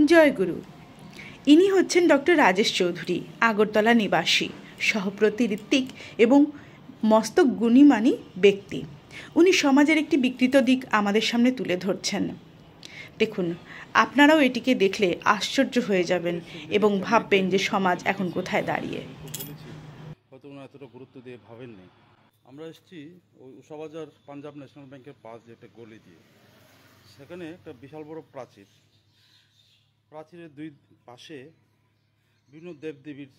জয়গুরু। ইনি হচ্ছেন ডক্টর রাজেশ চৌধুরী, আগরতলা নিবাসী, সহপ্রতি ঋত্বিক এবং মস্তক গুণীমানী ব্যক্তি। উনি সমাজের একটি বিকৃত দিক আমাদের সামনে তুলে ধরছেন। দেখুন, আপনারাও এটিকে দেখলে আশ্চর্য হয়ে যাবেন এবং ভাববেন যে সমাজ এখন কোথায় দাঁড়িয়ে। হয়তো ওনারা এতটা গুরুত্ব দিয়ে ভাবেননি। আমরা এসেছি ওই উষাবাজার পাঞ্জাব ন্যাশনাল ব্যাংকের পাশ যে একটা গলি দিয়ে, সেখানে একটা বিশাল বড় প্রাচীরের দুই পাশে বিভিন্ন দেবদেবীর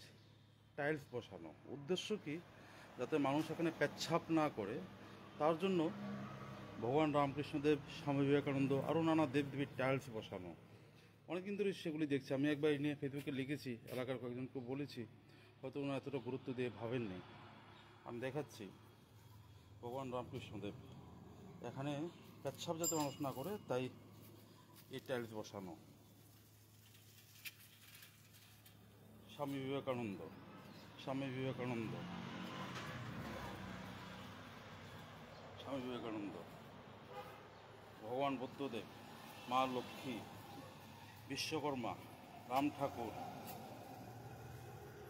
টাইলস বসানো। উদ্দেশ্য কি? যাতে মানুষ এখানে পেচ্ছাপ না করে, তার জন্য ভগবান রামকৃষ্ণদেব, স্বামী বিবেকানন্দ, আরও নানা দেবদেবীর টাইলস বসানো। অনেকদিন ধরে সেগুলি দেখছি। আমি একবার এই নিয়ে ফেসবুকে লিখেছি, এলাকার কয়েকজনকে বলেছি, হয়তো ওনারা এতটা গুরুত্ব দিয়ে ভাবেননি। আমি দেখাচ্ছি ভগবান রামকৃষ্ণদেব, এখানে পেচ্ছাপ যাতে মানুষ না করে তাই এই টাইলস বসানো। স্বামী বিবেকানন্দ, স্বামী বিবেকানন্দ, স্বামী বিবেকানন্দ, ভগবান বুদ্ধদেব, মা লক্ষ্মী, বিশ্বকর্মা, রাম ঠাকুর,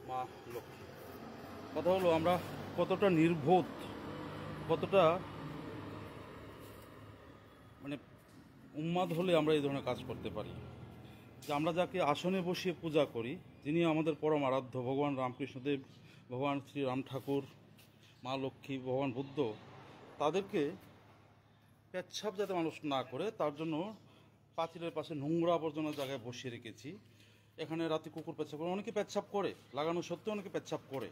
মা লক্ষ্মী। কথা হলো আমরা কতটা নির্বোধ, কতটা মানে উন্মাদ হলে আমরা এই ধরনের কাজ করতে পারি। যে আমরা যাকে আসনে বসিয়ে পূজা করি, যিনি আমাদের পরম আরাধ্য, ভগবান রামকৃষ্ণদেব, ভগবান শ্রী রাম ঠাকুর, মা লক্ষ্মী, ভগবান বুদ্ধ, তাদেরকে পেচ্ছাপ যাতে মানুষ না করে তার জন্য পাঁচিলের পাশে নোংরা আবর্জনার জায়গায় বসিয়ে রেখেছি। এখানে রাতে কুকুর পেচ্ছাপ করে, অনেকে পেচ্ছাপ করে, লাগানো সত্ত্বেও অনেকে পেচ্ছাপ করে।